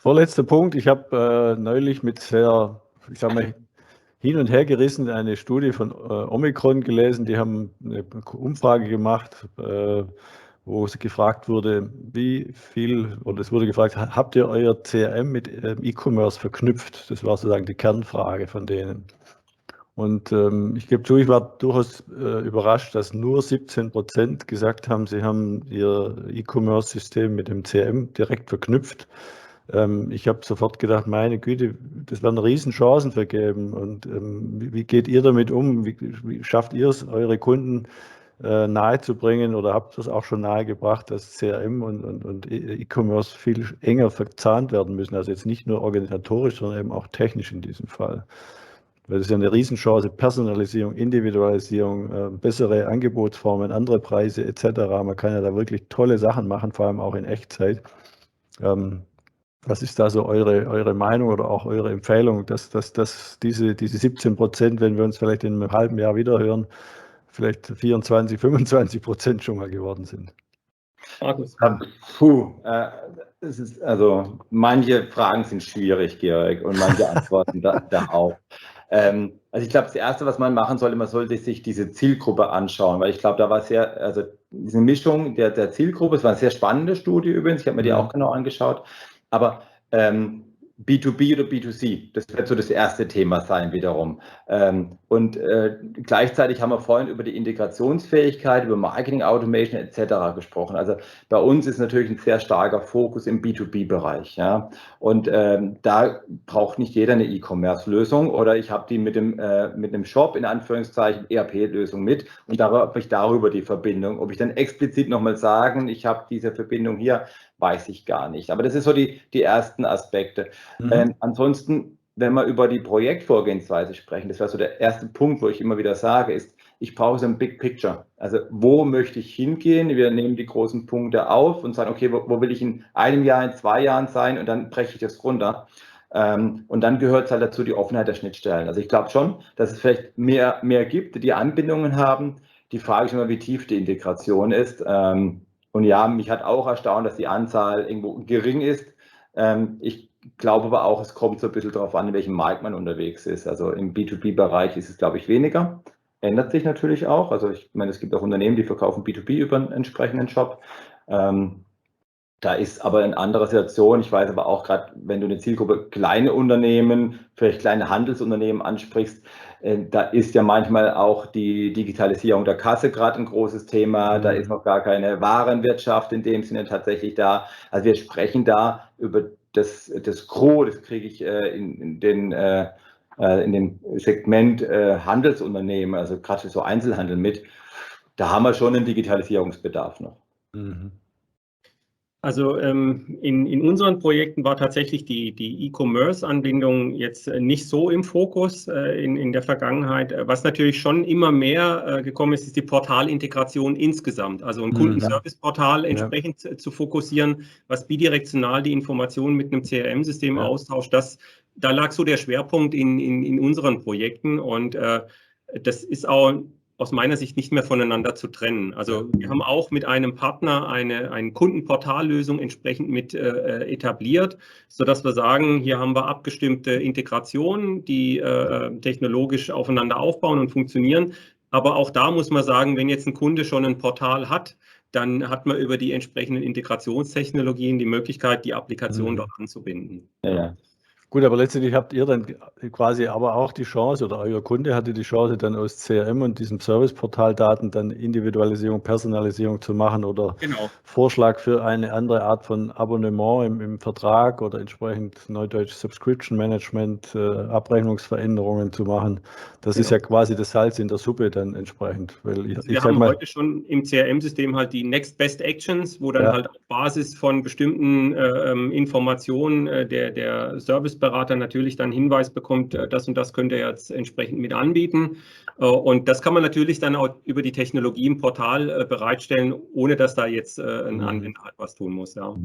Vorletzter Punkt. Ich habe neulich mit sehr, ich sag mal, hin und her gerissen eine Studie von Omicron gelesen. Die haben eine Umfrage gemacht, wo sie gefragt wurde, wie viel, oder es wurde gefragt, habt ihr euer CRM mit E-Commerce verknüpft? Das war sozusagen die Kernfrage von denen. Und ich gebe zu, ich war durchaus überrascht, dass nur 17% gesagt haben, sie haben ihr E-Commerce-System mit dem CRM direkt verknüpft. Ich habe sofort gedacht, meine Güte, das werden Riesenchancen vergeben. Und wie geht ihr damit um? Wie schafft ihr es, eure Kunden nahezubringen oder habt ihr es auch schon nahegebracht, dass CRM und E-Commerce viel enger verzahnt werden müssen? Also jetzt nicht nur organisatorisch, sondern eben auch technisch in diesem Fall. Weil das ist ja eine Riesenchance, Personalisierung, Individualisierung, bessere Angebotsformen, andere Preise etc. Man kann ja da wirklich tolle Sachen machen, vor allem auch in Echtzeit. Was ist da so eure Meinung oder auch eure Empfehlung, dass diese 17%, wenn wir uns vielleicht in einem halben Jahr wieder hören, vielleicht 24, 25% schon mal geworden sind? Markus. Es ist, also manche Fragen sind schwierig, Georg, und manche Antworten da auch. Also ich glaube, das Erste, was man machen sollte, man sollte sich diese Zielgruppe anschauen, weil ich glaube, da war also diese Mischung der Zielgruppe, es war eine sehr spannende Studie übrigens, ich habe mir die auch genau angeschaut, aber B2B oder B2C, das wird so das erste Thema sein wiederum. Und gleichzeitig haben wir vorhin über die Integrationsfähigkeit, über Marketing Automation etc. gesprochen. Also bei uns ist natürlich ein sehr starker Fokus im B2B-Bereich. Ja? Und da braucht nicht jeder eine E-Commerce-Lösung oder ich habe die mit einem Shop in Anführungszeichen ERP-Lösung mit und habe ich darüber die Verbindung. Ob ich dann explizit nochmal sagen, ich habe diese Verbindung hier, weiß ich gar nicht. Aber das ist so die ersten Aspekte. Ansonsten, wenn wir über die Projektvorgehensweise sprechen, das wäre so der erste Punkt, wo ich immer wieder sage, ist, ich brauche so ein Big Picture. Also wo möchte ich hingehen? Wir nehmen die großen Punkte auf und sagen, okay, wo will ich in einem Jahr, in 2 Jahren sein? Und dann breche ich das runter. Und dann gehört es halt dazu die Offenheit der Schnittstellen. Also ich glaube schon, dass es vielleicht mehr gibt, die Anbindungen haben. Die Frage ist immer, wie tief die Integration ist. Und ja, mich hat auch erstaunt, dass die Anzahl irgendwo gering ist. Ich glaube aber auch, es kommt so ein bisschen darauf an, in welchem Markt man unterwegs ist. Also im B2B-Bereich ist es, glaube ich, weniger. Ändert sich natürlich auch. Also ich meine, es gibt auch Unternehmen, die verkaufen B2B über einen entsprechenden Shop. Da ist aber eine andere Situation. Ich weiß aber auch gerade, wenn du eine Zielgruppe kleine Unternehmen, vielleicht kleine Handelsunternehmen ansprichst, da ist ja manchmal auch die Digitalisierung der Kasse gerade ein großes Thema. Da ist noch gar keine Warenwirtschaft in dem Sinne tatsächlich da. Also wir sprechen da über das Gros, das kriege ich in dem Segment Handelsunternehmen, also gerade so Einzelhandel mit. Da haben wir schon einen Digitalisierungsbedarf noch. Also in unseren Projekten war tatsächlich die E-Commerce-Anbindung jetzt nicht so im Fokus in der Vergangenheit. Was natürlich schon immer mehr gekommen ist, ist die Portalintegration insgesamt. Also ein Kundenservice-Portal entsprechend zu fokussieren, was bidirektional die Informationen mit einem CRM-System austauscht. Da lag so der Schwerpunkt in unseren Projekten und das ist auch aus meiner Sicht nicht mehr voneinander zu trennen. Also wir haben auch mit einem Partner eine Kundenportallösung entsprechend mit etabliert, sodass wir sagen, hier haben wir abgestimmte Integrationen, die technologisch aufeinander aufbauen und funktionieren. Aber auch da muss man sagen, wenn jetzt ein Kunde schon ein Portal hat, dann hat man über die entsprechenden Integrationstechnologien die Möglichkeit, die Applikation dort anzubinden. Ja. Gut, aber letztendlich habt ihr dann quasi aber auch die Chance oder euer Kunde hatte die Chance, dann aus CRM und diesem Serviceportaldaten dann Individualisierung, Personalisierung zu machen oder Vorschlag für eine andere Art von Abonnement im Vertrag oder entsprechend Neudeutsch Subscription Management, Abrechnungsveränderungen zu machen. Das ist ja quasi das Salz in der Suppe dann entsprechend. Weil wir haben heute schon im CRM-System halt die Next Best Actions, wo dann halt auf Basis von bestimmten Informationen der Serviceberater natürlich dann Hinweis bekommt, das und das könnt ihr jetzt entsprechend mit anbieten. Und das kann man natürlich dann auch über die Technologie im Portal bereitstellen, ohne dass da jetzt ein Anwender halt was tun muss. Ja.